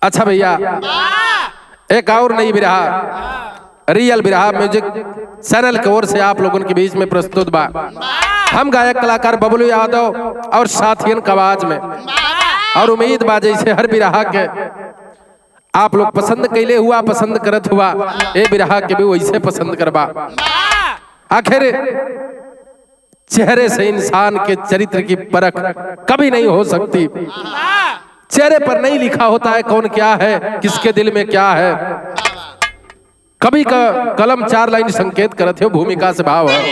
अच्छा भैया, एक और नई बिरहा रियल बिरहा म्यूजिक चैनल की ओर से आप लोगों के बीच में प्रस्तुत बा। हम गायक कलाकार बबलू यादव और साथियन की आवाज में, और उम्मीद बा जैसे हर बिरहा के आप लोग पसंद कैले हुआ, पसंद करत हुआ, ये बिरहा के भी वैसे पसंद करबा। आखिर चेहरे से इंसान के चरित्र की परख कभी नहीं हो सकती। चेहरे पर नहीं लिखा होता है कौन क्या है, किसके दिल में क्या है। कभी का कलम 4 लाइन संकेत करते हो, भूमिका से भाव है।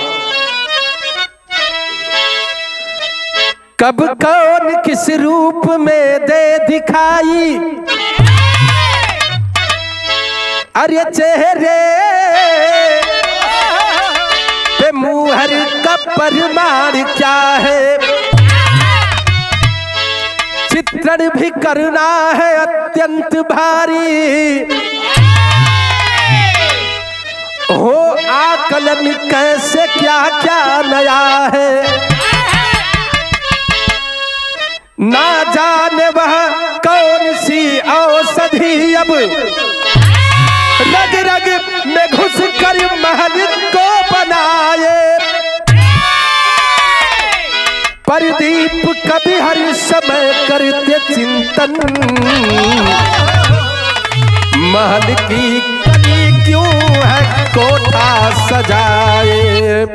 कब कौन किस रूप में दे दिखाई, अरे चेहरे पे मुहर का परिमाण क्या है। चित्रण भी करना है अत्यंत भारी, हो आकलन कैसे क्या क्या नया है। ना जाने वह कौन सी औषधि अब रग रग में घुस कर महल को बनाए। परदीप कभी हर समय करते चिंतन, महल की कली क्यों है कोठा सजाए।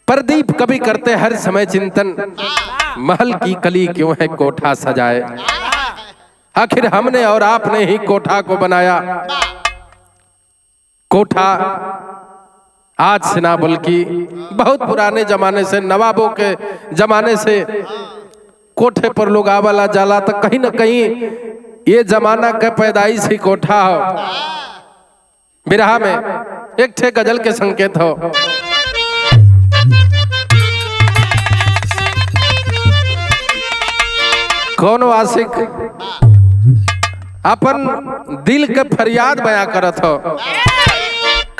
प्रदीप कभी करते हर समय चिंतन, महल की कली क्यों है कोठा सजाए। आखिर हमने और आपने ही कोठा को बनाया। कोठा आज से ना बल्कि बहुत पुराने जमाने से, नवाबों के जमाने से कोठे पर लोग आवाला जाला, तो कहीं ना कहीं ये जमाना का पैदाइश ही कोठा हो। बिरहा में एक ठे गजल के संकेत हो। कौन आशिक अपन दिल के फरियाद बयां करत हो,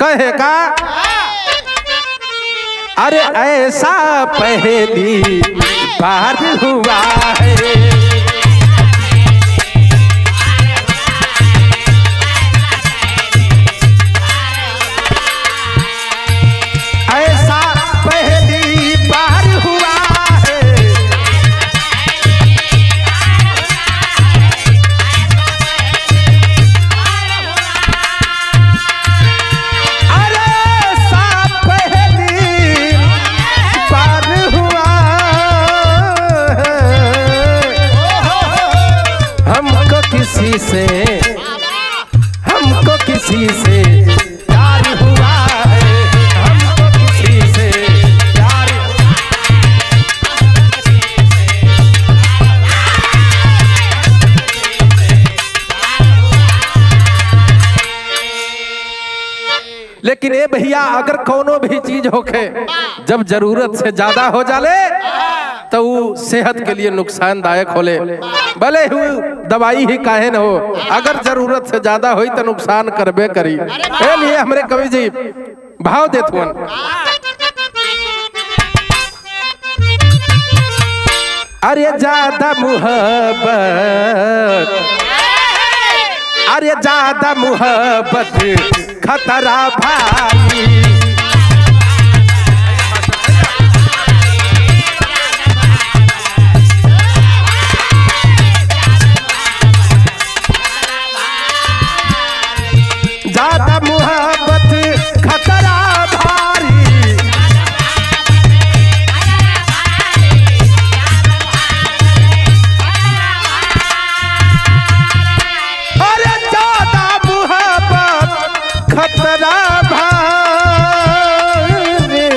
कहे का अरे ऐसा पहली बार हुआ है। ऐसा पहली बार हुआ है। हमको किसी से प्यार हुआ है। हमको किसी से प्यार लेकिन ए भैया, अगर कोनो भी चीज होके जब जरूरत से ज्यादा हो जाले तो वो सेहत के लिए नुकसानदायक होले, भले ही दवाई ही काहे न हो, अगर जरूरत से ज्यादा होई तो नुकसान करबे करी। ए लिए हमरे कवि जी भाव देत हुन। अरे ज्यादा मुहब्बत, अरे ज्यादा मुहब्बत खतरा भारी। ज्यादा मुहब्बत खतरा भारी। अरे ज्यादा मुहब्बत खतरा भारी।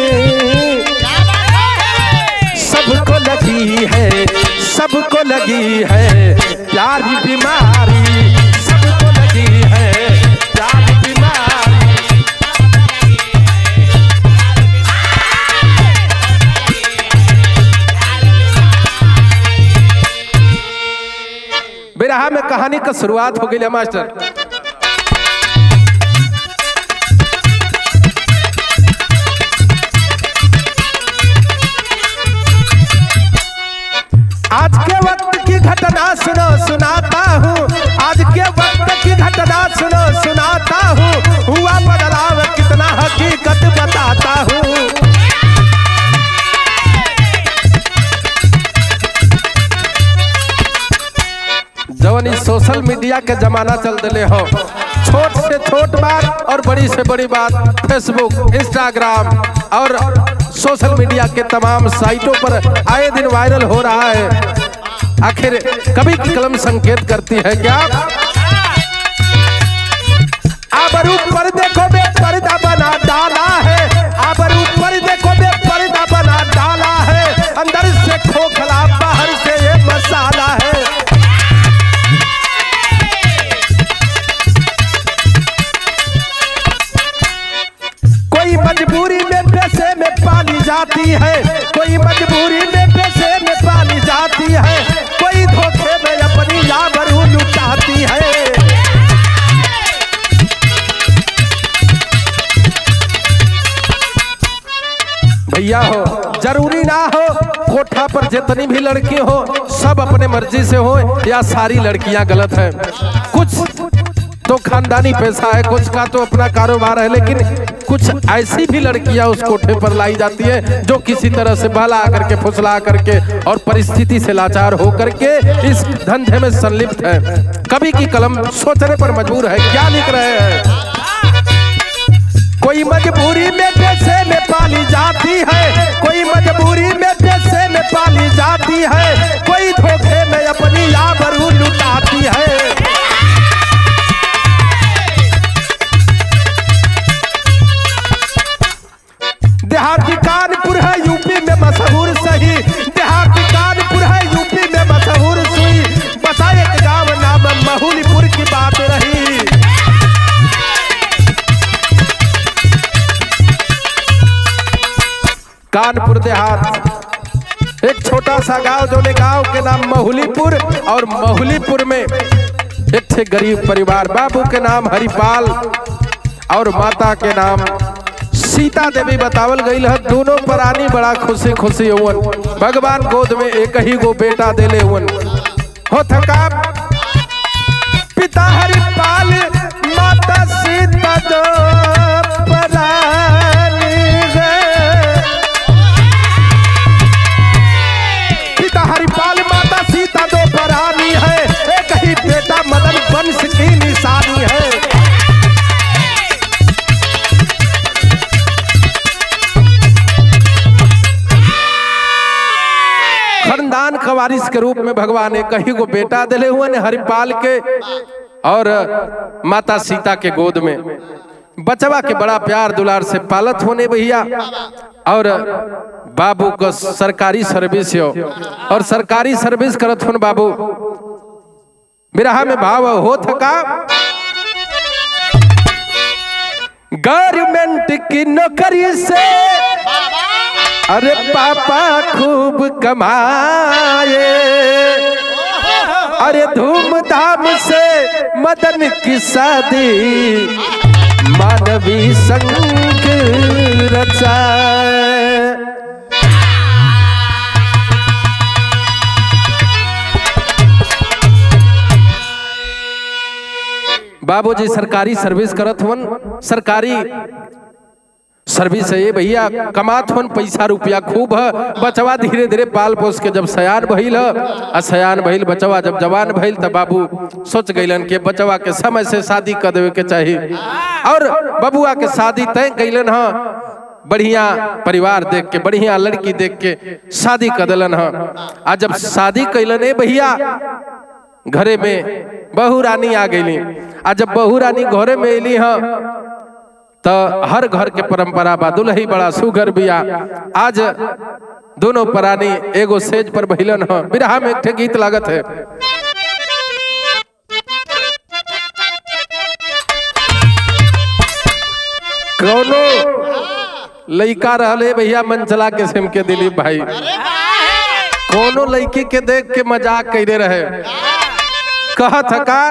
सबको लगी है, सबको लगी है प्यारी बीमारी। सबको लगी है प्यारी बीमारी। बिरहा में कहानी का शुरुआत हो गई मास्टर। मीडिया के जमाना चल दिले हो। छोट से छोट बात और बड़ी से बड़ी बात फेसबुक, इंस्टाग्राम और सोशल मीडिया के तमाम साइटों पर आए दिन वायरल हो रहा है। आखिर कवि की कलम संकेत करती है क्या? आबरू पर देखो बे पर्दा बना डाला है, आबरू पर देखो बे पर्दा बना डाला है, अंदर से खोखला बाहर से ये मसाला है। कोई मजबूरी में पैसे में पाली जाती है, कोई मजबूरी में पैसे में पाली जाती है, कोई धोखे में अपनी आबरू लुटाती है। भैया हो, जरूरी ना हो कोठा पर जितनी भी लड़की हो सब अपने मर्जी से हो या सारी लड़कियां गलत हैं। कुछ तो खानदानी पैसा है, कुछ का तो अपना कारोबार है, लेकिन कुछ ऐसी भी लड़कियां उस कोठे पर लाई जाती है जो किसी तरह से बहला करके फुसला करके और परिस्थिति से लाचार हो करके इस धंधे में संलिप्त है। कवि की कलम सोचने पर मजबूर है, क्या लिख रहे हैं? कोई मजबूरी में पैसे में पाली जाती है, कोई मजबूरी में पैसे में पाली जाती है, कोई धोखे में अपनी आबरू लुटाती है। देहाती कानपुर है यूपी में मशहूर सही, देहाती कानपुर है यूपी में मशहूर सुई, बसा एक गाँव नाम महुलीपुर की बात रही। कानपुर देहात एक छोटा सा गांव, जो ने गांव के नाम महुलीपुर, और महुलीपुर में एक थे गरीब परिवार। बाबू के नाम हरिपाल और माता के नाम सीता देवी बतावल गई है। दोनों प्राणी बड़ा खुशी खुशी हुवन, भगवान गोद में एक ही गो बेटा देले हुवन। हो थका पिता हरिपाल माता सीता दो प्राणी है, पिता हरिपाल माता सीता दो प्राणी है, एक ही बेटा मदन वंश की निशानी है। खानदान का वारिस के रूप में भगवान एक ही को बेटा दिले हुए ने हरिपाल के और माता सीता के गोद में। बचवा के बड़ा प्यार दुलार से पालत होने भैया, और बाबू को सरकारी सर्विस हो और सरकारी सर्विस करत होने बाबू। बिरहा में भाव हो थका गवर्नमेंट की नौकरी से अरे पापा खूब कमाए, अरे धूमधाम से मदन की शादी मानवी संग रचाए। बाबूजी सरकारी सर्विस करत हवन, सरकारी सर्विस है ये भैया, कमात होन पैसा रुपया खूब है। बचवा धीरे धीरे पाल पोस के जब सयान भइल है, सयान भइल बचवा जब जवान भइल तब बाबू सोच गइलन कि बचवा के समय से शादी कर देवे के चाहिए, और बबुआ के शादी तय कइलन है। बढ़िया परिवार देख के, बढ़िया लड़की देख के शादी कर दिलन है। आज जब शादी कइलन है भैया, घरे में बहू रानी आ गईली। आज जब बहू रानी घरे में अली है तो हर घर के परंपरा बा दुल्ही बड़ा सुघर बिया। आज दोनों प्राणी एगो सेज पर बहिलन है। बिरहा में एक गीत लागत है, कौनो लइका रहले भैया मन चला के सिम के दिलीप भाई, कोनो लड़की के देख के मजाक करे रहे, कहत का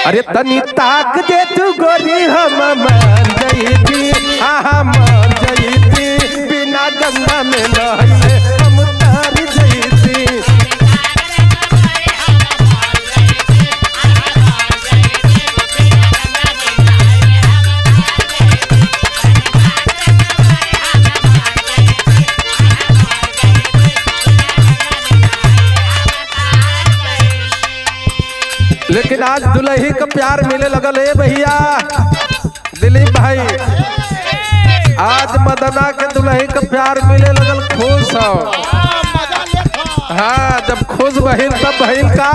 अरे तनी ताक दे तू गोरी हम मर जईती, आहा मर जईती, बिना गंगा में नहाए हम तर जईती। लेकिन आज दुल्ही का प्यार मिले लगल। ए भैया दिलीप भाई, आज मदना के दुल्ही का प्यार मिले लगल, खुश हो। हाँ, जब खुश बहिल तब बहिल का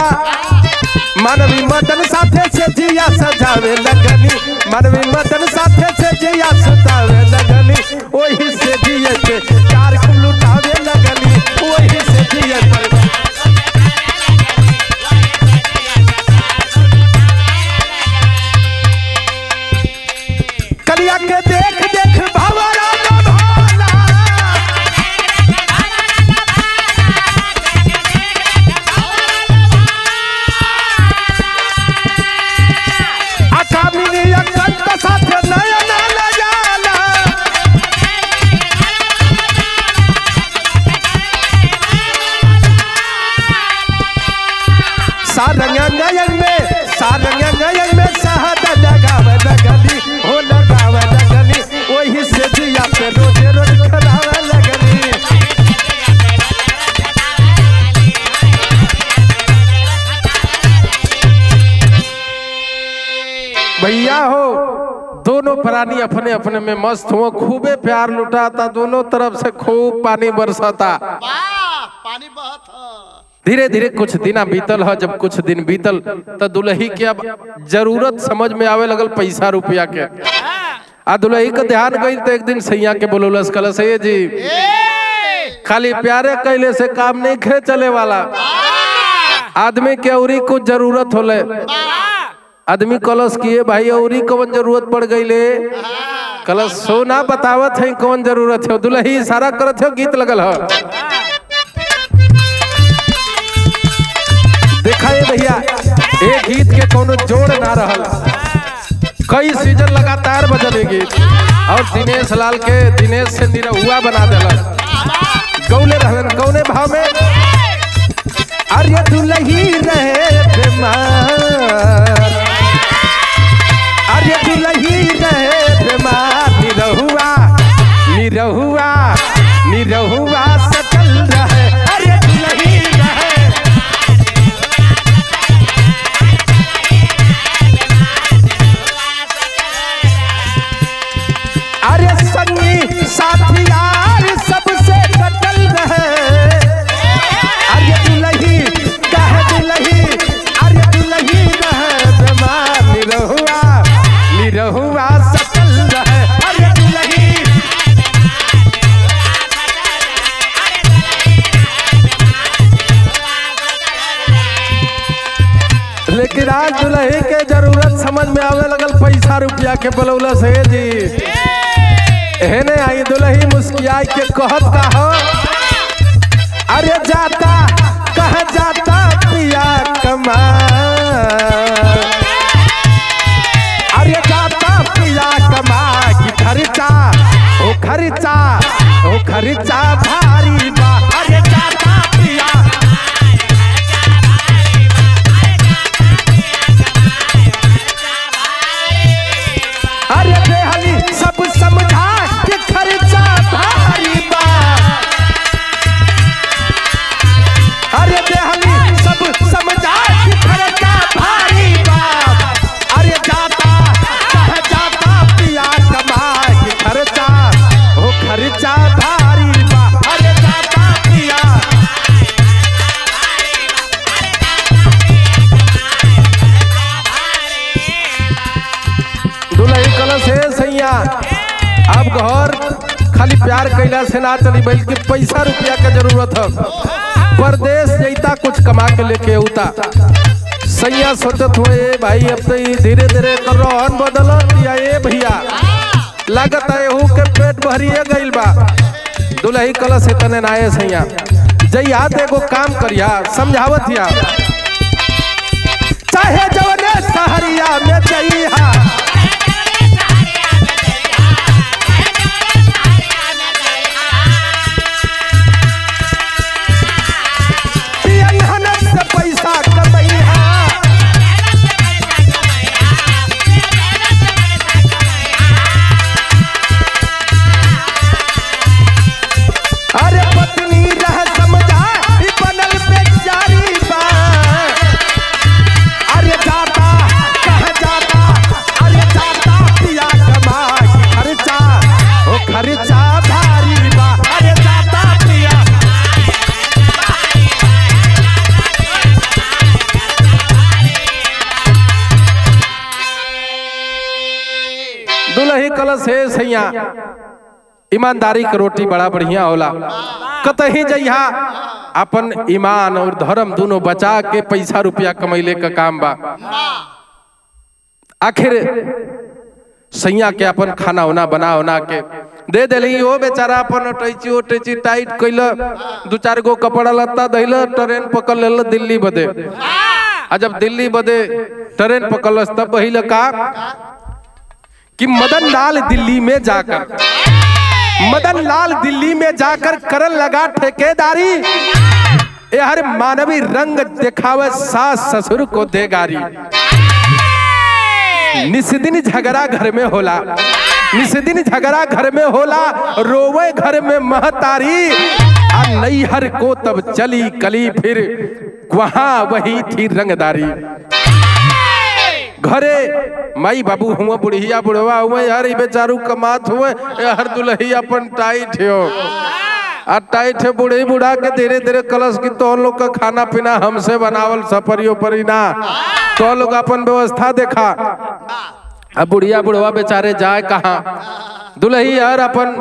मानवी मदन साथे से जिया सजावे लगनी, मानवी मदन साथे से जिया सजावे लगनी, वही से जिया के चार को लुटावे लगनी, वही से जिया कलिया के देख देख भंवरा न भाला, अकामिनी अकंत साथे नयन न जाला, सारंग नयन में शहद लगावे लगली, हो लगावे लगली, वही से जिया पे रोजे रोज खरावे लगली। भैया हो, दोनों प्राणी अपने अपने में मस्त हुआ, खूबे प्यार लुटाता, दोनों तरफ से खूब पानी बरसाता। पानी बहुत धीरे धीरे कुछ दिन बीतल है। जब कुछ दिन बीतल तो दुल्ही के अब जरूरत समझ में आवे लगल पैसा रुपया के। आ दुल्ही का ध्यान गई तो एक दिन सैया के बोलौलस, कलस ये जी खाली प्यारे कैले से काम नहीं खे चले वाला, आदमी के औरी कुछ जरूरत होले। आदमी कलश किए भाई औरी कौन जरूरत पड़ गई ले, कलश सोना बतावत है कौन जरूरत है। दुल्ही इशारा करत है, गीत लगल है। देखा भैया, एक गीत के कोनो जोड़ ना रहल, कई सीजन लगातार बजल गीत, और दिनेश लाल के दिनेश से निरहुआ बना दिल। गौले रहन कौने भाव में, अरे दुल्ही रहे बीमार, अरे दुल्ही रहे बीमार, निरहुआ निरहुआ निरहुआ सकल रहे, अरे दुल्ही रहे। अरे संगी साथी यार सबसे कटल रहे, अरे दुल्ही कहे दुल्ही, अरे दुल्ही रहे बीमार, निरहुआ निरहुआ सकल रहे, अरे दुल्ही। लेकिन आज दुल्ही के जरूरत समझ में आवे लगल, पैसा रुपया के बोलौला से जी। एहने आई दुल्ही मुस्कियाई के कहत का हो, अरे जाता कह जाता पिया कमा, अरे जाता पिया कमा की खर्चा ओ खर्चा ओ खर्चा भारी बा, अरे जाता पिया। अरे बेहली सब समझा के खर्चा भारी बा, अरे बेहली सब समझा के खर्चा भारी बा, अरे जाता कह जाता पिया कमा के खर्चा ओ खर्चा भारी बा, अरे जाता पिया। दुल्ही कलश है सैया, अब घर खाली प्यार कैला से ना चली, बल्कि पैसा रुपया के जरूरत है। परदेश जैता कुछ कमा के लेके उता। सैया सोचत हुए भाई अब तो धीरे धीरे कर रोहन बदल या ए भैया, लागत है हूँ के पेट भरिए गइल बा। दुल्ही कलश है तने नाये सैया, जैया एगो काम करिया, समझावत या चाहे जवने सहरिया में जइहा, पैसा कमैहा, अरे पत्नी रह समझा बनल बेचारी बा, अरे जाता दुलही कलश है सैया ईमानदारी की रोटी बड़ा बढ़िया होला, कतही जइहा अपन ईमान और धर्म दोनों बचा के पैसा रुपया कमैले का काम बा। आखिर सैया के अपन खाना उना बना उना के दे देली, वो बेचारा अपन अटैची टाइट कैल, 2-4 गो कपड़ा लत्ता धैल, ट्रेन पकड़ लेल दिल्ली बदे। आ जब दिल्ली बदे ट्रेन पकड़लस तब पहिल का कि मदन लाल दिल्ली में जाकर करन लगा ठेकेदारी, ये हर मानवी रंग दिखावे सास ससुर को दे गारी। निस्दिन झगड़ा घर में होला, निस्दिन झगड़ा घर में होला, रोवे घर में महतारी। नैहर को तब चली कली, फिर वहां वही थी रंगदारी। घरे माई बाबू हुआ, बुढ़िया बुढ़वा हुआ, यार बेचारू कमात हुए, हर दुल्ही अपन टाइट हो आ टाइट है बूढ़ी बुढ़ा के धीरे धीरे कलश की तो लोग का खाना पीना हमसे बनावल सपरियो परी ना, तो लोग अपन व्यवस्था देखा। अब बुढ़िया बुढ़वा बेचारे जाए कहाँ, दुल्ही यार अपन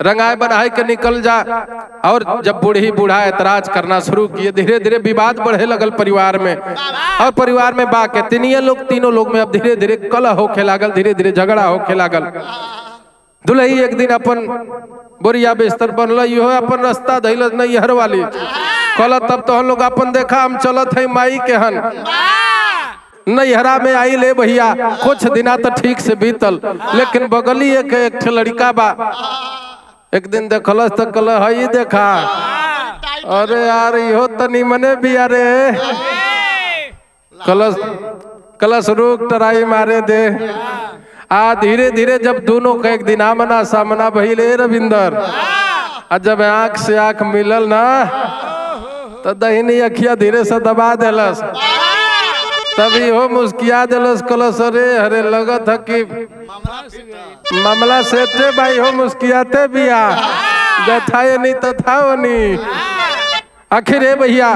रंगाए बनाए के निकल जा। और जब बूढ़ी बूढ़ा ऐतराज करना शुरू किए, धीरे धीरे विवाद बढ़े लगल परिवार में, और परिवार में बाके तीनों लोग में अब धीरे धीरे कलह होके लागल, धीरे धीरे झगड़ा होके लागल। दुल्ही एक दिन अपन बोरिया बिस्तर बनल, यो अपन रास्ता धैल नैहर वाली, कल तब तो हम लोग अपन देखा हम चलत है माई के हन नैहरा में आई ले भैया। कुछ दिना तो ठीक से बीतल, लेकिन बगली एक लड़का बा, एक दिन देखलस तो कल हई देखा, अरे यार इहो तनी मने भी, अरे कलश रुक टराई मारे दे। धीरे धीरे जब दोनों का एक दिन आमना सामना भइले रविंदर, जब आंख से आंख मिलल ना तो दहिनी अखिया धीरे से दबा देलस, तभी हो मुस्किया देलस कलश, अरे लगत है कि मामला सेटे भाई हो, मुस्कियाते बिया जथाए नहीं तथा नहीं। आखिर भैया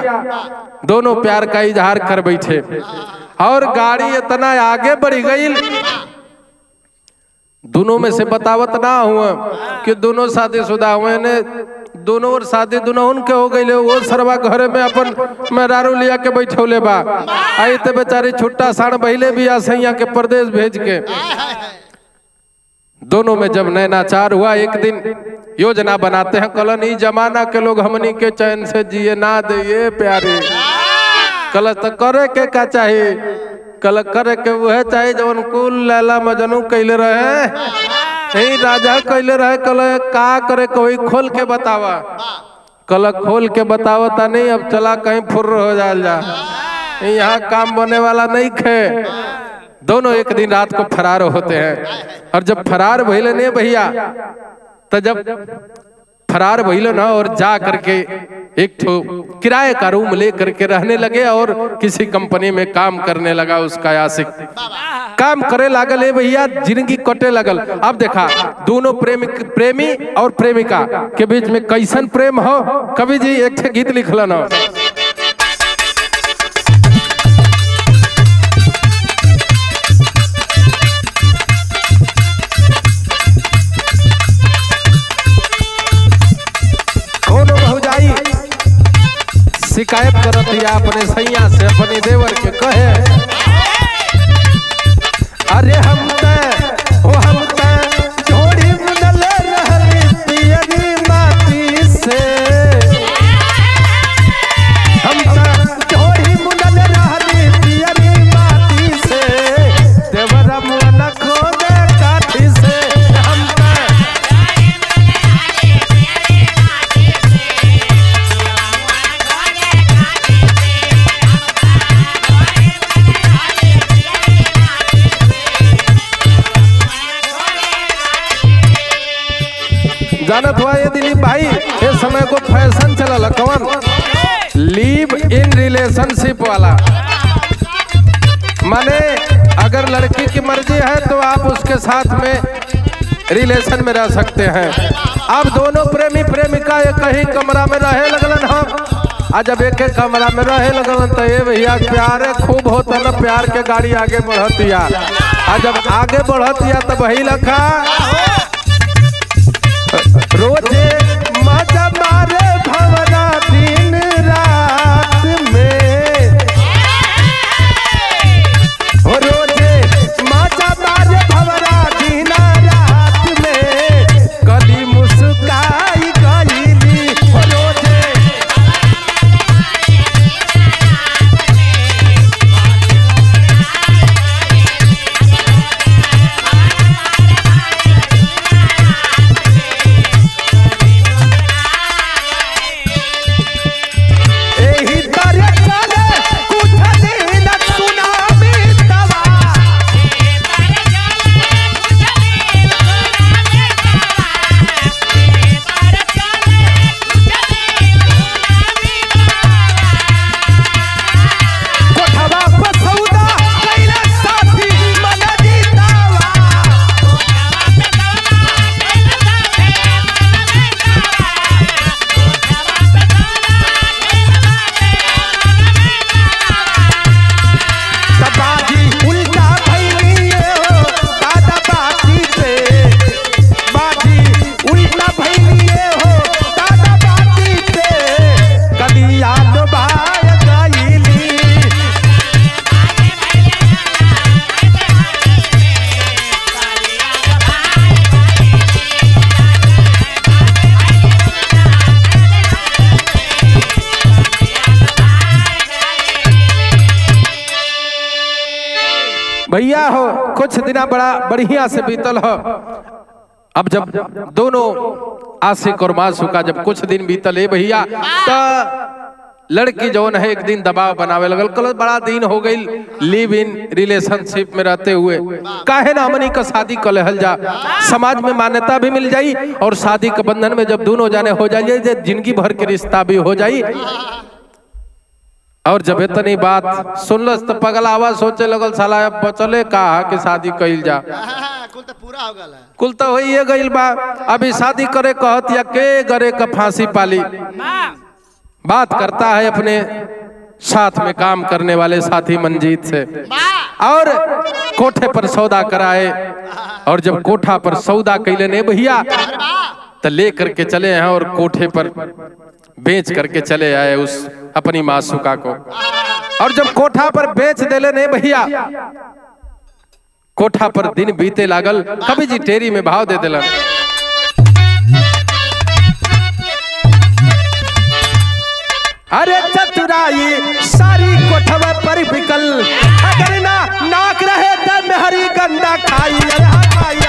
दोनों प्यार का इजहार कर बैठे, और गाड़ी इतना आगे बढ़ गई, दोनों में से बतावत ना हुआ कि दोनों शादीशुदा हुए ने, दोनों और शादी दोनों उनके हो गई। वो सरवा घरे में अपन मेहरारू लिया के बैठौले बा, आई तो बेचारी छुट्टा साण बहिले भी आ सैया के प्रदेश भेज के। दोनों में जब नैनाचार हुआ, एक दिन योजना बनाते हैं, कलन ई जमाना के लोग हमनी के चैन से जिए ना दे ये प्यारे, कल तो करे के का चाहिए, कल करे के वह चाहिए जवन कुल लैला मजनू कैले रहे, यही राजा कैले रहे। कल का करे कोई खोल के बतावा, कल खोल के बतावता नहीं, अब चला कहीं फुर्र हो जाल जा, यहाँ काम बने वाला नहीं खे। दोनों एक दिन रात को फरार होते हैं, और जब फरार भइले ने भैया, तो जब फरार भइले ना और जा करके एक ठो किराए का रूम ले करके रहने लगे, और किसी कंपनी में काम करने लगा उसका आशिक, काम करे लागल है भैया, जिंदगी कटे लगल। अब देखा दोनों प्रेमी और प्रेमिका के बीच में कैसन प्रेम हो, कवि जी एक ठे गीत लिखलन हो, शिकायत करत या अपने सैया से अपने देवर के कहे, अरे हम जोड़ी मुनल रहली पियरी माटी से, हम जोड़ी मुनल रहली पियरी माटी से, देवरा मुन खोदे काठी से, जानत हुआ ये दिलीप भाई, ये समय को फैशन चला कौन लिव इन रिलेशनशिप वाला, माने अगर लड़की की मर्जी है तो आप उसके साथ में रिलेशन में रह सकते हैं। अब दोनों प्रेमी प्रेमिका एक ही कमरा में रहे लगलन हम, आज जब एक एक कमरा में रहे लगल तो ये भैया प्यार खूब होता ना, प्यार के गाड़ी आगे बढ़तिया। आज जब आगे बढ़तिया तब वही लखा रोजे मजा मारे भवरा दिन रात में, रोजे मजा मारे भवरा दिन रात में, कली मुस्काई गईली रोजे। भैया हो कुछ दिन बड़ा बढ़िया से बीतल हो। अब जब दोनों आशिक और मासूका जब कुछ दिन बीतल है भैया, तो लड़की जौन है एक दिन दबाव बनावे लगल, कल बड़ा दिन हो गई लिव इन रिलेशनशिप में रहते हुए, काहे ना हमनी का शादी कर लेहल जा, समाज में मान्यता भी मिल जाई और शादी के बंधन में जब दोनों जाने हो जाइए जिंदगी भर के रिश्ता भी हो जाई। और जब इतनी बात सुनलस तो पगलावा सोचे लगल साला अब बचले कहा कि शादी कइल जा, कुल तो पूरा हो गया, कुल तो होइए गइल बा, अभी शादी करे कहत या के गरे का फांसी पाली। बात करता है अपने साथ में काम करने वाले साथी मंजीत से और कोठे पर सौदा कराए, और जब कोठा पर सौदा कैले ने भैया तो ले करके चले हैं और कोठे पर बेच करके चले आए उस अपनी मासूका को। और जब कोठा पर बेच देले ने भैया, कोठा पर दिन बीते लागल, कभी जी टेरी में भाव दे देलन। अरे चतुराई सारी कोठवा पर बिकल, अगर ना नाक रहे तो मेहरी गंदा खाई, खाई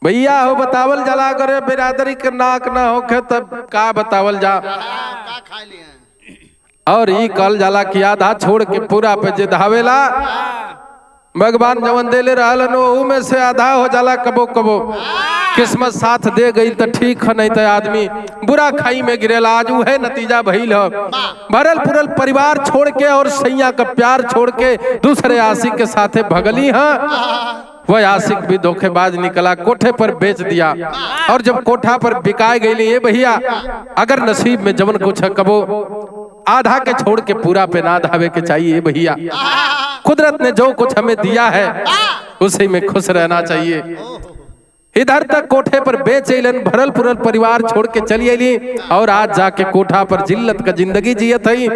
भैया हो बतावल जला करे बिरादरी के नाक ना होखे तब का बतावल जा। और ई कल जाला की आधा छोड़ के पूरा पे जे धावेला, भगवान जवन देले रहलन ओहू में से आधा हो जाला कबो कबो। किस्मत साथ दे गई तो ठीक है, नहीं तो आदमी बुरा खाई में गिरेला। आज वह नतीजा भइल है, भरल पुरल परिवार छोड़ के और सैया का प्यार छोड़ के दूसरे आशिक के साथे भगली है। वह आशिक भी धोखेबाज निकला, कोठे पर बेच दिया। और जब कोठा पर बिकाए गई ये भैया, अगर नसीब में जवन कुछ है कबो आधा के छोड़ के पूरा पे ना धावे के चाहिए भैया। कुदरत ने जो कुछ हमें दिया है उसी में खुश रहना चाहिए। इधर तक कोठे पर बेच अलन, भरल पुरल परिवार छोड़ के चली अली, और आज जाके कोठा पर जिल्लत का जिंदगी जियत है।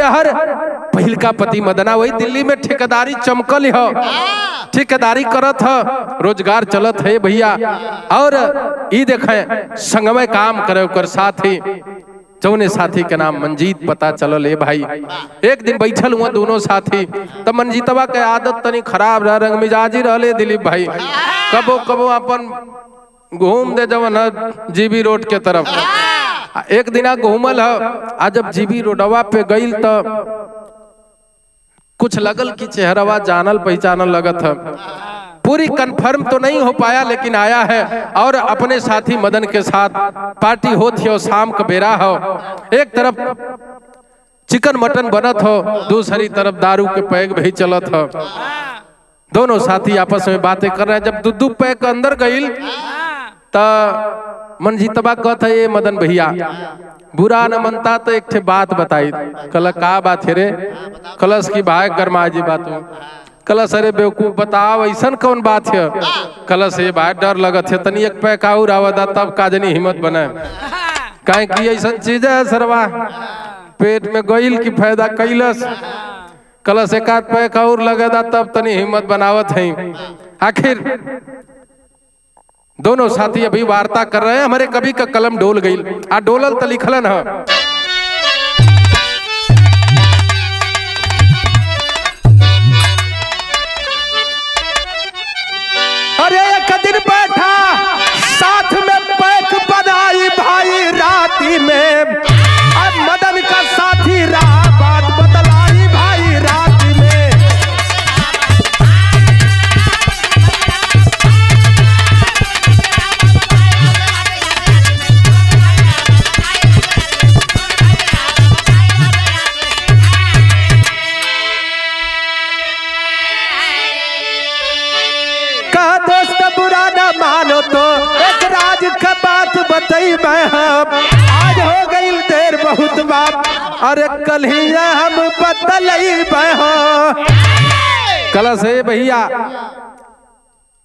हर पहिल का पति मदना वही दिल्ली में ठेकेदारी चमकल हो, ठेकेदारी करत है, रोजगार चलत है भैया। और ये देखे संगमय काम करे कर साथी, जौने साथी के नाम मंजीत पता चलल है भाई। एक दिन बैठल हुआ दोनों साथी, तब मंजीतवा के आदत तनी खराब रह, रंग मिजाजी रहले दिलीप भाई। कबो कबो अपन घूम दे जवन जीबी रोड के तरफ। एक दिना घूमल है, आज जब जीबी रोडवा पे गईल तो कुछ लगल कि चेहरवा जानल पहचानल लगत है। पूरी कंफर्म तो नहीं हो पाया लेकिन आया है, और अपने साथी मदन के साथ पार्टी होती हो, शाम का बेरा हो। एक तरफ चिकन मटन बनत हो, दूसरी तरफ दारू के पैक भी चलत हो। दोनों साथी आपस में बातें कर रहे हैं। जब दूध पैक अंदर गईल तो मंजीतवा कहत है ये मदन भैया बुरा न मनता तो एक ठे बात बताई। कल का बात है रे? कलश की भाई गरमा जी बात हो। कलश अरे बेवकूफ बताओ ऐसन कौन बात है? कलश ये भाई डर लगत है तनी एक पैक और आवदा तब काजनी हिम्मत बने काहे की ऐसन चीज है सरवा पेट में गईल की फायदा कैलस। कलश एक आध पैक और लगेदा तब तनी हिम्मत बनावत है। आखिर दोनों साथी अभी वार्ता कर रहे हैं। हमारे कवि का कलम डोल गई आ डोलल त लिखलन है। अरे एक दिन बैठा साथ में पैक बनाई भाई राती में अब मदन का साथी रहा बात बतलाई भाई राती में। मानो तो एक राज का बात बताई मैं हम आज हो गई देर बहुत बाप अरे कल ही हम बतलई मैं हो। कलश है भैया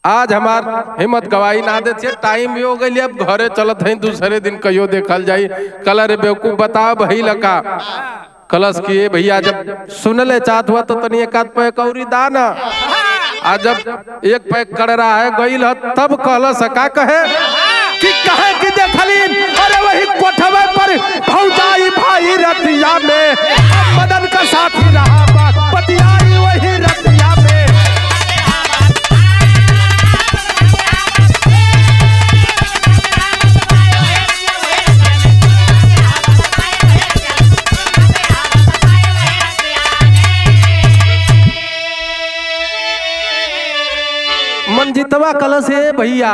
आज हमार हिम्मत गवाही ना देते टाइम भी हो गई अब घरे चलत है दूसरे दिन कहियो देखल जाई। कलर बेवकूफ बताओ भई लका कलश किए भैया जब सुनले चाहत हुआ तो तनी एक आध पैक औरी दाना आज जब एक पैक कर रहा है गईल तब कलश का कहे कि कहे कि देखली अरे वही कोठवे पर भौजाई भाई रतिया में मदन का साथी रहा बात पतियाई वही रतिया में। मंजीतवा कलश है भैया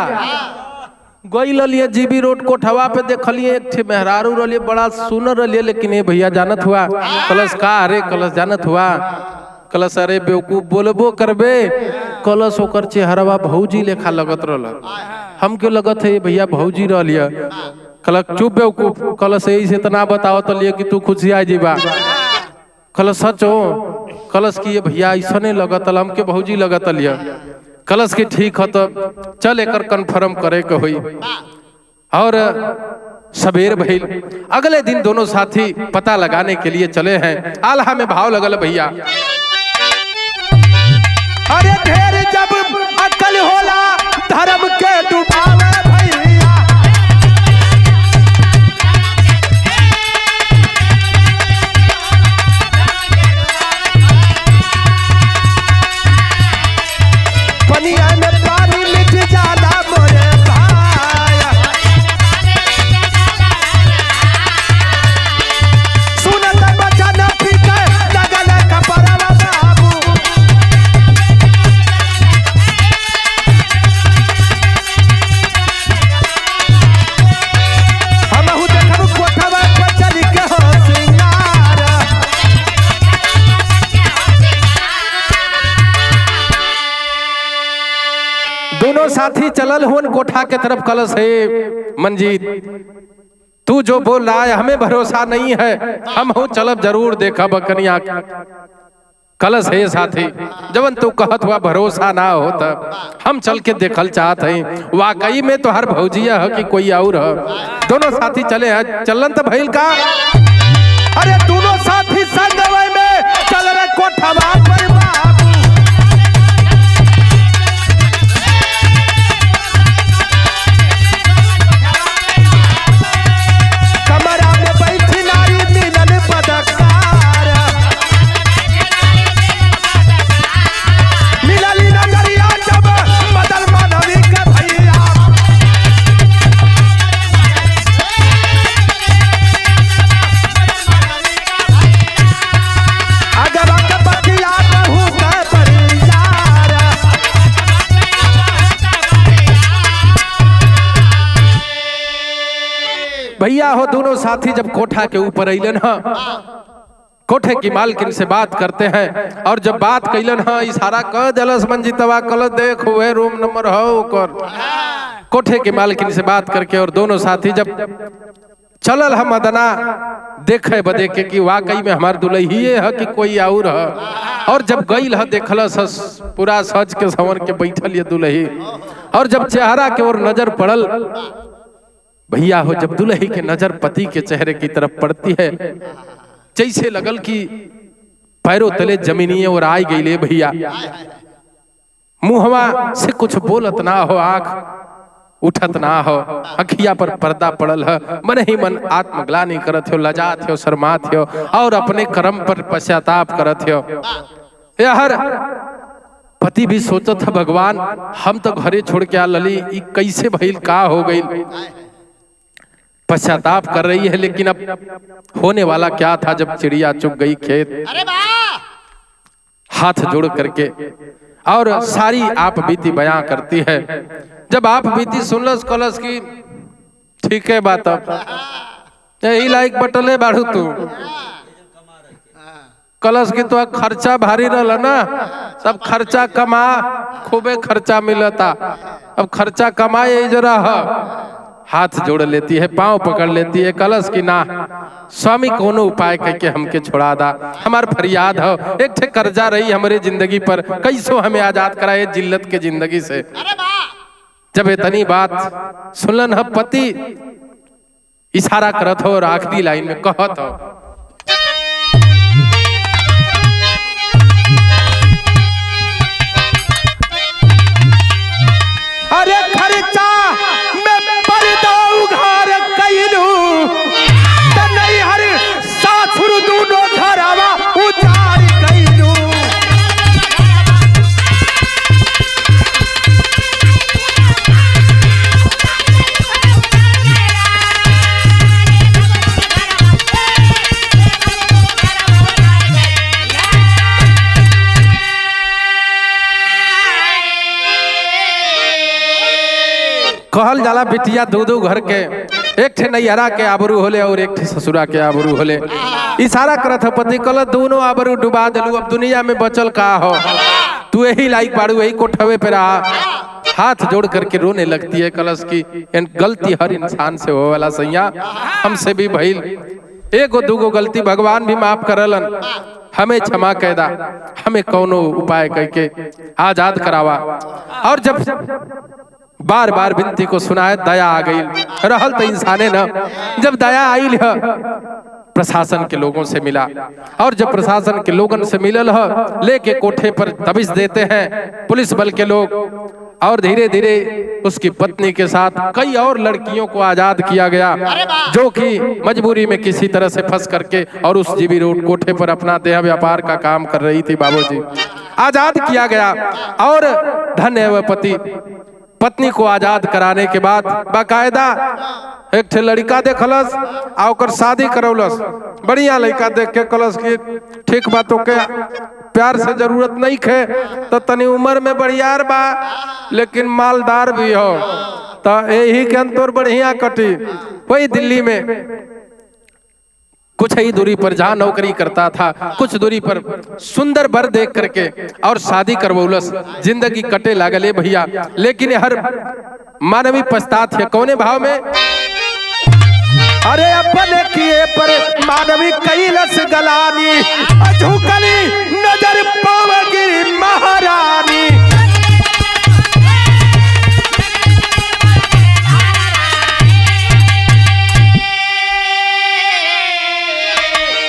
गई लिए जीबी रोड कोठवा पे देखलिए एक ठे मेहरारू रलिए बड़ा सुनर रलिए लेकिन ये भैया जानत हुआ कलश का अरे कलश जानत हुआ कलश अरे बेवकूफ बोलबो करबे कलश ओकर चेहरवा भौजी लेखा लगत रहल हम क्यों लगत है ये भैया भौजी रलिए कलश चुप बेवकूफ कलश यही से तना बताओ तो लिए कि तू खुशी आ जीबा कलश सच हो कलश की ये भैया ऐसा नहीं लगत हम के भौजी लगत लिया कलश के ठीक हो तो चल एक कन्फर्म करे के हुई और सवेर भइल अगले दिन दोनों साथी पता लगाने के लिए चले हैं। आल्हा में भाव लगल भैया अरे ढेर जब अकल होला धर्म के डुबावे भैया पनिया में पानी मिट जाला मोरे भाया सुनत बचन पीके लगल कपड़वा बाबू हमहु देखब कोठवा पर चल के हो सिंगार दोनों साथी चलल होन कोठा के तरफ। कलश है मंजीत तू जो बोल रहा है हमें भरोसा नहीं है हम हो चलब जरूर देखा बकनिया। कलश है साथी जवन तू कहत हुआ भरोसा ना हो तब हम चल के देखल चाहत हैं वाकई में तो हर भौजिया है कि कोई और है। दोनों साथी चले हैं चलन तो भइल का अरे दोनों साथी संगवे में चल रहे कोठवा पर बाबू भैया हो दोनों साथी जब कोठा के ऊपर अइलन ह कोठे की मालकिन से बात करते हैं और जब बात कैलन ह इशारा कह दिलस मंजीतवा कल देख हुए रूम नंबर हो ओकर कोठे के मालकिन से बात करके और दोनों साथी जब चलल हम मदना देखे बदे के कि वाकई में हमार दुल्ही है कि कोई और है। और जब गईल है देखल पूरा सज के संवर के बैठल ये दुल्ही, और जब चेहरा के ओर नजर पड़ल भैया हो, जब दुल्ही के नजर पति के चेहरे की तरफ पड़ती है जैसे लगल कि पैरों तले जमीनिए और आई गई ले भैया। मुहवा से कुछ बोलत ना हो, आंख उठत ना हो, अखिया पर पर्दा पड़ल है, मन ही मन आत्मग्लानि करत हो, लजात हो, शर्मात हो और अपने कर्म पर पश्चाताप करत हो। यार पति भी सोचत है भगवान हम तो घरे छोड़ के आ लली, कैसे भइल का हो गई, पश्चाताप कर रही है। लेकिन अब होने वाला क्या था जब चिड़िया चुग गई खेत। हाथ जोड़ करके और सारी आप बीती बयां करती है। जब आप बीती सुनलस कलस की ठीक है बात, अब यही लाइक बटले बाढ़ू तू कलश की तो खर्चा भारी रहला ना, सब खर्चा कमा, खूबे खर्चा मिलता, अब खर्चा कमाए जरा हाथ जोड़ लेती है, पांव पकड़ लेती है कलश की ना स्वामी कोनो उपाय करके हमके छोड़ा दा, हमार फरियाद हो, एक ठे कर्जा रही हमारे जिंदगी पर, कैसो हमें आजाद कराए जिल्लत के जिंदगी से। जब इतनी बात सुनलन है पति इशारा करत हो और आखिरी लाइन में कहत हो, अरे खर्चा में पर्दा उघार कैलू त नहीं हर सासुर दूनो घरवा उजाड़ कैलू। कहल जाला बिटिया दो दो घर के, एक ठे नैहरा के आबरू होले और एक ठे ससुरा के आबरू होले। इशारा करत है पति कल दोनों आबरू डुबा दिलू, अब दुनिया में बचल का हो, तू यही लाइक बाड़ू, यही कोठवे पे रहा। हाथ जोड़ करके रोने लगती है कलश की गलती हर इंसान से हो वाला सैया, हमसे भी भइल, एगो दूगो गलती भगवान भी माफ करलन, हमें क्षमा कैदा, हमें कौनो उपाय करके आजाद करावा। और जब बार बार विनती को सुनाए दया आ गई, रहल तो इंसाने न, जब दया आई है प्रशासन के लोगों से मिला, और जब प्रशासन के लोगों से मिलल है लेके कोठे पर दबिश देते हैं पुलिस बल के लोग, और धीरे धीरे उसकी पत्नी के साथ कई और लड़कियों को आजाद किया गया जो कि मजबूरी में किसी तरह से फंस करके और उस जीबी रोड कोठे पर अपना देह व्यापार का काम कर रही थी बाबूजी, आजाद किया गया। और धन्य वह पति, पत्नी को आजाद कराने के बाद बाकायदा एक ठे लड़का देखलस आ ओकर शादी करौलस, बढ़िया लड़का देख के कलस की ठीक बातों के प्यार से जरूरत नहीं खे, तो तनी उम्र में बढ़ियार बा लेकिन मालदार भी हो, तो यही के अंतर बढ़िया कटी। वही दिल्ली में कुछ ही दूरी पर जहाँ नौकरी करता था, कुछ दूरी पर सुंदर बर देख करके और शादी करवौलस, जिंदगी कटे लागले भैया। लेकिन हर मानवी पछतात है, कौने भाव में, अरे अपने किए पर मानवी कैलस गलानी, झुकली नजर पावगी महारानी।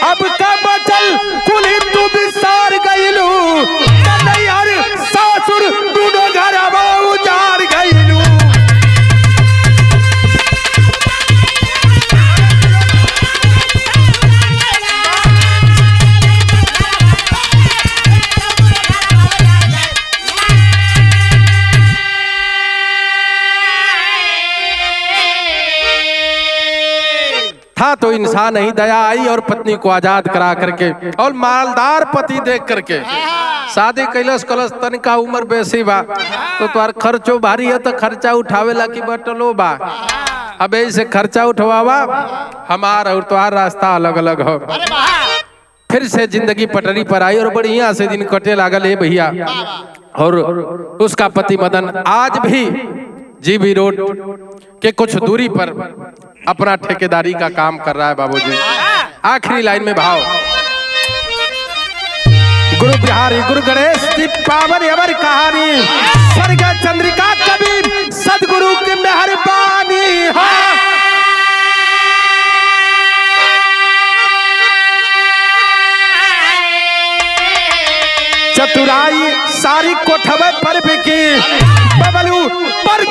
अब का बचल कुली तू बिसार गईलू, नहीं हर सासुर दूनो घर उजाड़ गईलू। था तो इंसान ही, दया आई और पत्नी को आजाद करा करके और मालदार पति देख करके शादी कैलस कलस, तनिका उम्र बेसी बा तो तुम्हार खर्चो भारी है, तो खर्चा उठावेला की बटलो बा, अब ऐसे खर्चा उठवावा, हमारा और तुम्हार रास्ता अलग अलग हो। फिर से जिंदगी पटरी पर आई और बढ़िया से दिन कटे लागल है भैया। और उसका पति मदन आज भी जीबी रोड के कुछ दूरी पर अपना ठेकेदारी का काम कर रहा है बाबूजी। आखिरी लाइन में भाव, गुरु बिहारी गुरु गणेश की पावन अमर कहानी, स्वर्ग चंद्रिका कवि सदगुरु की मेहरबानी। चतुराई सारी कोठवे पर बिकी, बबलू पर